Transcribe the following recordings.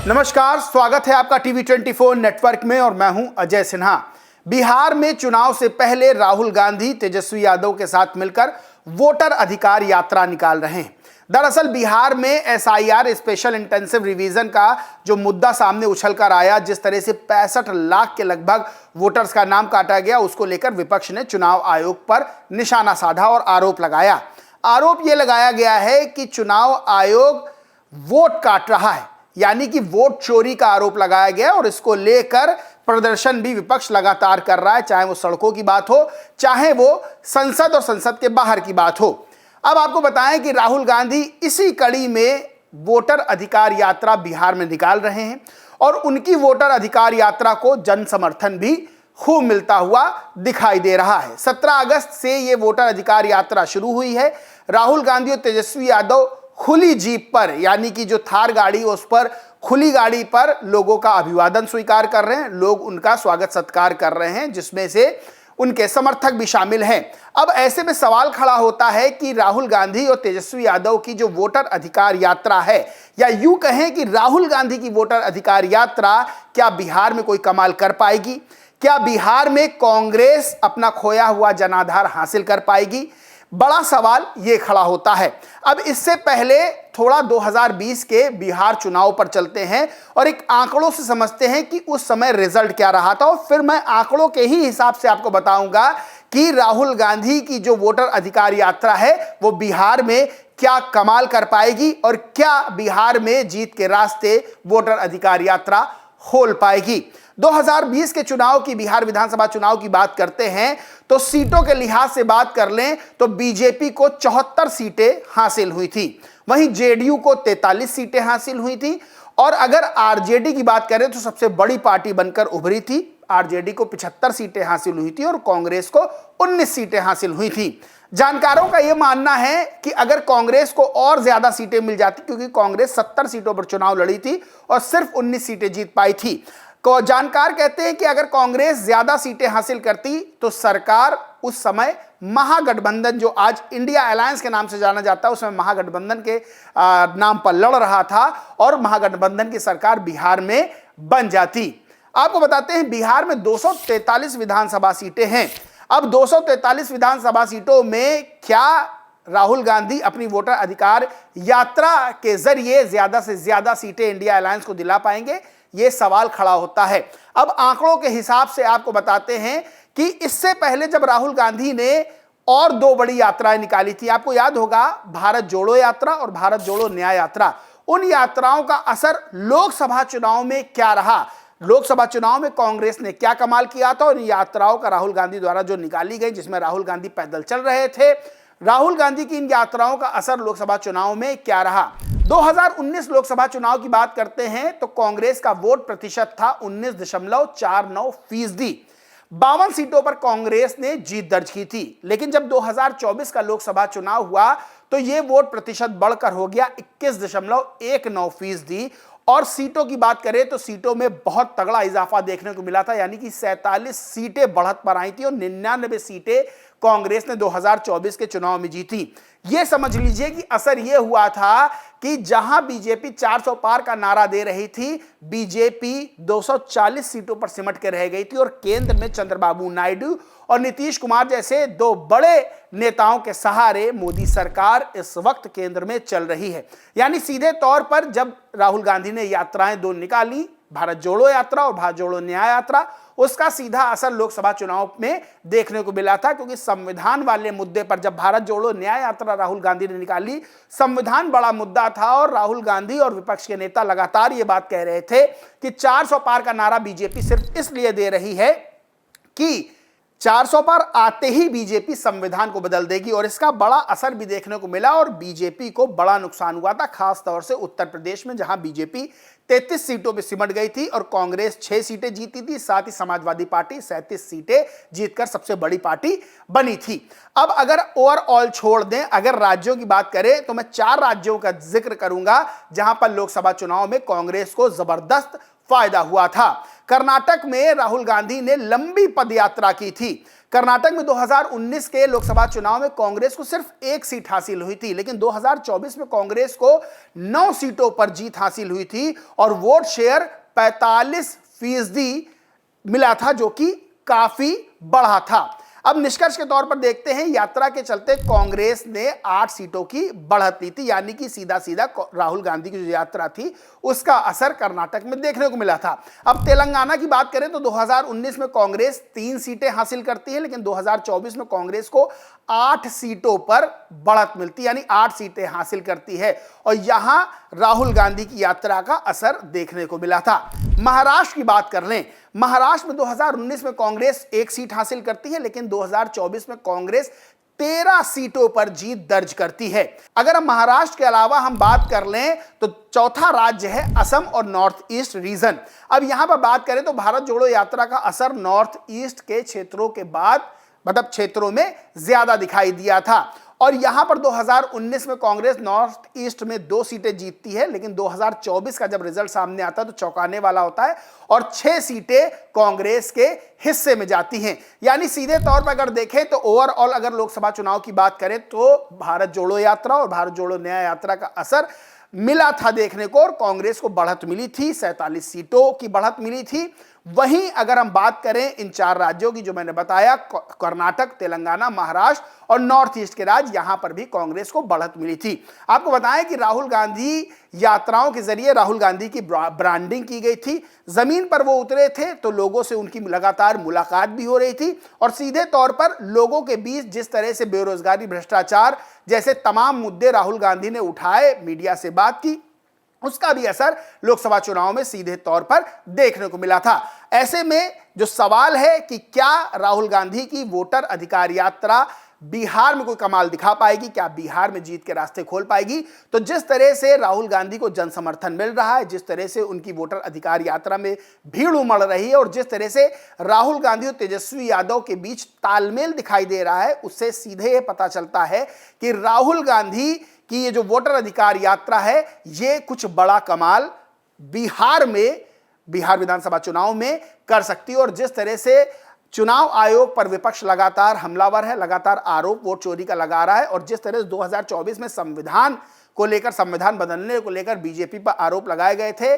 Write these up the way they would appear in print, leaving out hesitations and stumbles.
नमस्कार, स्वागत है आपका टीवी 24 नेटवर्क में और मैं हूं अजय सिन्हा। बिहार में चुनाव से पहले राहुल गांधी तेजस्वी यादव के साथ मिलकर वोटर अधिकार यात्रा निकाल रहे हैं। दरअसल बिहार में एसआईआर स्पेशल इंटेंसिव रिवीजन का जो मुद्दा सामने उछल कर आया, जिस तरह से 65 लाख के लगभग वोटर्स का नाम काटा गया, उसको लेकर विपक्ष ने चुनाव आयोग पर निशाना साधा और आरोप लगाया। आरोप यह लगाया गया है कि चुनाव आयोग वोट काट रहा है, यानी कि वोट चोरी का आरोप लगाया गया और इसको लेकर प्रदर्शन भी विपक्ष लगातार कर रहा है, चाहे वो सड़कों की बात हो, चाहे वो संसद और संसद के बाहर की बात हो। अब आपको बताएं कि राहुल गांधी इसी कड़ी में वोटर अधिकार यात्रा बिहार में निकाल रहे हैं और उनकी वोटर अधिकार यात्रा को जन समर्थन भी खूब मिलता हुआ दिखाई दे रहा है। 17 अगस्त से ये वोटर अधिकार यात्रा शुरू हुई है। राहुल गांधी और तेजस्वी यादव खुली जीप पर, यानी कि जो थार गाड़ी उस पर, खुली गाड़ी पर लोगों का अभिवादन स्वीकार कर रहे हैं, लोग उनका स्वागत सत्कार कर रहे हैं, जिसमें से उनके समर्थक भी शामिल हैं। अब ऐसे में सवाल खड़ा होता है कि राहुल गांधी और तेजस्वी यादव की जो वोटर अधिकार यात्रा है, या यूं कहें कि राहुल गांधी की वोटर अधिकार यात्रा क्या बिहार में कोई कमाल कर पाएगी? क्या बिहार में कांग्रेस अपना खोया हुआ जनाधार हासिल कर पाएगी? बड़ा सवाल ये खड़ा होता है। अब इससे पहले थोड़ा 2020 के बिहार चुनाव पर चलते हैं और एक आंकड़ों से समझते हैं कि उस समय रिजल्ट क्या रहा था, और फिर मैं आंकड़ों के ही हिसाब से आपको बताऊंगा कि राहुल गांधी की जो वोटर अधिकार यात्रा है वो बिहार में क्या कमाल कर पाएगी और क्या बिहार में जीत के रास्ते वोटर अधिकार यात्रा खोल पाएगी। 2020 के चुनाव की, बिहार विधानसभा चुनाव की बात करते हैं तो सीटों के लिहाज से बात कर लें तो बीजेपी को 74 सीटें हासिल हुई थी, वहीं जेडीयू को 43 सीटें हासिल हुई थी, और अगर आरजेडी की बात करें तो सबसे बड़ी पार्टी बनकर उभरी थी। आरजेडी को 75 सीटें हासिल हुई थी और कांग्रेस को 19 सीटें हासिल हुई थी। जानकारों का यह मानना है कि अगर कांग्रेस को और ज्यादा सीटें मिल जाती, क्योंकि कांग्रेस 70 सीटों पर चुनाव लड़ी थी और सिर्फ 19 सीटें जीत पाई थी, तो जानकार कहते हैं कि अगर कांग्रेस ज्यादा सीटें हासिल करती तो सरकार उस समय महागठबंधन, जो आज इंडिया अलायंस के नाम से जाना जाता है, उसमें महागठबंधन के नाम पर लड़ रहा था और महागठबंधन की सरकार बिहार में बन जाती। आपको बताते हैं बिहार में 243 विधानसभा सीटें हैं। अब 243 विधानसभा सीटों में क्या राहुल गांधी अपनी वोटर अधिकार यात्रा के जरिए ज्यादा से ज्यादा सीटें इंडिया अलायंस को दिला पाएंगे? यह सवाल खड़ा होता है। अब आंकड़ों के हिसाब से आपको बताते हैं कि इससे पहले जब राहुल गांधी ने और दो बड़ी यात्राएं निकाली थी, आपको याद होगा, भारत जोड़ो यात्रा और भारत जोड़ो न्याय यात्रा, उन यात्राओं का असर लोकसभा चुनाव में क्या रहा, लोकसभा चुनाव में कांग्रेस ने क्या कमाल किया था, और इन यात्राओं का राहुल गांधी द्वारा जो निकाली गई, जिसमें राहुल गांधी पैदल चल रहे थे, राहुल गांधी की इन यात्राओं का असर लोकसभा चुनाव में क्या रहा। 2019 लोकसभा चुनाव की बात करते हैं तो कांग्रेस का वोट प्रतिशत था 19.49%। 52 सीटों पर कांग्रेस ने जीत दर्ज की थी, लेकिन जब 2024 का लोकसभा चुनाव हुआ तो यह वोट प्रतिशत बढ़कर हो गया 21.19%। और सीटों की बात करें तो सीटों में बहुत तगड़ा इजाफा देखने को मिला था, यानी कि 47 सीटें बढ़त पर आई थी और 99 सीटें कांग्रेस ने 2024 के चुनाव में जीती। यह समझ लीजिए कि असर यह हुआ था कि जहां बीजेपी 400 पार का नारा दे रही थी, बीजेपी 240 सीटों पर सिमट के रह गई थी और केंद्र में चंद्रबाबू नायडू और नीतीश कुमार जैसे दो बड़े नेताओं के सहारे मोदी सरकार इस वक्त केंद्र में चल रही है। यानी सीधे तौर पर जब राहुल गांधी ने यात्राएं दो निकाली, भारत जोड़ो यात्रा और भारत जोड़ो न्याय यात्रा, उसका सीधा असर लोकसभा चुनाव में देखने को मिला था, क्योंकि संविधान वाले मुद्दे पर जब भारत जोड़ो न्याय यात्रा राहुल गांधी ने निकाली, संविधान बड़ा मुद्दा था और राहुल गांधी और विपक्ष के नेता लगातार ये बात कह रहे थे कि 400 पार का नारा बीजेपी सिर्फ इसलिए दे रही है कि 400 पार आते ही बीजेपी संविधान को बदल देगी, और इसका बड़ा असर भी देखने को मिला और बीजेपी को बड़ा नुकसान हुआ था, खास तौर से उत्तर प्रदेश में, जहां बीजेपी 33 सीटों पे सिमट गई थी और कांग्रेस 6 सीटें जीती थी, साथ ही समाजवादी पार्टी 37 सीटें जीतकर सबसे बड़ी पार्टी बनी थी। अब अगर ओवरऑल छोड़ दें, अगर राज्यों की बात करें तो मैं 4 राज्यों का जिक्र करूंगा जहां पर लोकसभा चुनाव में कांग्रेस को जबरदस्त फायदा हुआ था। कर्नाटक में राहुल गांधी ने लंबी पदयात्रा की थी। कर्नाटक में 2019 के लोकसभा चुनाव में कांग्रेस को सिर्फ एक सीट हासिल हुई थी, लेकिन 2024 में कांग्रेस को 9 सीटों पर जीत हासिल हुई थी और वोट शेयर 45% मिला था, जो कि काफी बढ़ा था। अब निष्कर्ष के तौर पर देखते हैं, यात्रा के चलते कांग्रेस ने 8 सीटों की बढ़त ली थी, यानी कि सीधा सीधा राहुल गांधी की जो यात्रा थी उसका असर कर्नाटक में देखने को मिला था। अब तेलंगाना की बात करें तो 2019 में कांग्रेस 3 सीटें हासिल करती है, लेकिन 2024 में कांग्रेस को 8 सीटों पर बढ़त मिलती, यानी 8 सीटें हासिल करती है और यहां राहुल गांधी की यात्रा का असर देखने को मिला था। महाराष्ट्र की बात कर लें, महाराष्ट्र में 2019 में कांग्रेस 1 सीट हासिल करती है, लेकिन 2024 में कांग्रेस 13 सीटों पर जीत दर्ज करती है। अगर हम महाराष्ट्र के अलावा हम बात कर लें तो चौथा राज्य है असम और नॉर्थ ईस्ट रीजन। अब यहां पर बात करें तो भारत जोड़ो यात्रा का असर नॉर्थ ईस्ट के क्षेत्रों के बाद क्षेत्रों में ज्यादा दिखाई दिया था और यहां पर 2019 में कांग्रेस नॉर्थ ईस्ट में 2 सीटें जीतती है, लेकिन 2024 का जब रिजल्ट सामने आता है तो चौंकाने वाला होता है और 6 सीटें कांग्रेस के हिस्से में जाती हैं। यानी सीधे तौर पर अगर देखें तो ओवरऑल अगर लोकसभा चुनाव की बात करें तो भारत जोड़ो यात्रा और भारत जोड़ो न्याय यात्रा का असर मिला था देखने को और कांग्रेस को बढ़त मिली थी, 47 सीटों की बढ़त मिली थी। वहीं अगर हम बात करें इन 4 राज्यों की जो मैंने बताया, कर्नाटक, तेलंगाना, महाराष्ट्र और नॉर्थ ईस्ट के राज्य, यहां पर भी कांग्रेस को बढ़त मिली थी। आपको बताएं कि राहुल गांधी यात्राओं के जरिए राहुल गांधी की ब्रांडिंग की गई थी। जमीन पर वो उतरे थे तो लोगों से उनकी लगातार मुलाकात भी हो रही थी और सीधे तौर पर लोगों के बीच जिस तरह से बेरोजगारी, भ्रष्टाचार जैसे तमाम मुद्दे राहुल गांधी ने उठाए, मीडिया से बात की, उसका भी असर लोकसभा चुनाव में सीधे तौर पर देखने को मिला था। ऐसे में जो सवाल है कि क्या राहुल गांधी की वोटर अधिकार यात्रा बिहार में कोई कमाल दिखा पाएगी, क्या बिहार में जीत के रास्ते खोल पाएगी? तो जिस तरह से राहुल गांधी को जन समर्थन मिल रहा है, जिस तरह से उनकी वोटर अधिकार यात्रा में भीड़ उमड़ रही है और जिस तरह से राहुल गांधी और तेजस्वी यादव के बीच तालमेल दिखाई दे रहा है, उससे सीधे पता चलता है कि राहुल गांधी कि ये जो वोटर अधिकार यात्रा है ये कुछ बड़ा कमाल बिहार विधानसभा चुनाव में कर सकती है। और जिस तरह से चुनाव आयोग पर विपक्ष लगातार हमलावर है, लगातार आरोप वोट चोरी का लगा रहा है और जिस तरह से 2024 में संविधान बदलने को लेकर बीजेपी पर आरोप लगाए गए थे,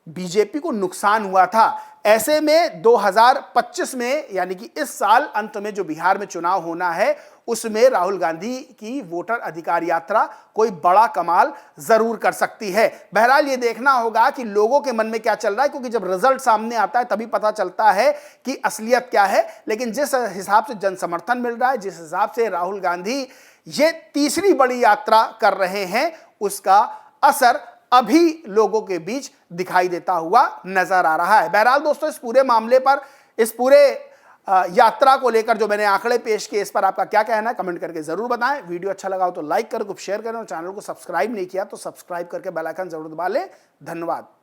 बीजेपी को नुकसान हुआ था। ऐसे में 2025 में यानी कि इस साल अंत में जो बिहार में चुनाव होना है उसमें राहुल गांधी की वोटर अधिकार यात्रा कोई बड़ा कमाल जरूर कर सकती है। बहरहाल ये देखना होगा कि लोगों के मन में क्या चल रहा है, क्योंकि जब रिजल्ट सामने आता है तभी पता चलता है कि असलियत क्या है। लेकिन जिस हिसाब से जन समर्थन मिल रहा है, जिस हिसाब से राहुल गांधी ये तीसरी बड़ी यात्रा कर रहे हैं, उसका असर अभी लोगों के बीच दिखाई देता हुआ नजर आ रहा है। बहरहाल दोस्तों, इस पूरे मामले पर, इस पूरे यात्रा को लेकर जो मैंने आंकड़े पेश किए, इस पर आपका क्या कहना है कमेंट करके जरूर बताएं। वीडियो अच्छा लगा हो तो लाइक करें, शेयर करें और चैनल को सब्सक्राइब नहीं किया तो सब्सक्राइब करके बेल आइकन जरूर दबा लें। धन्यवाद।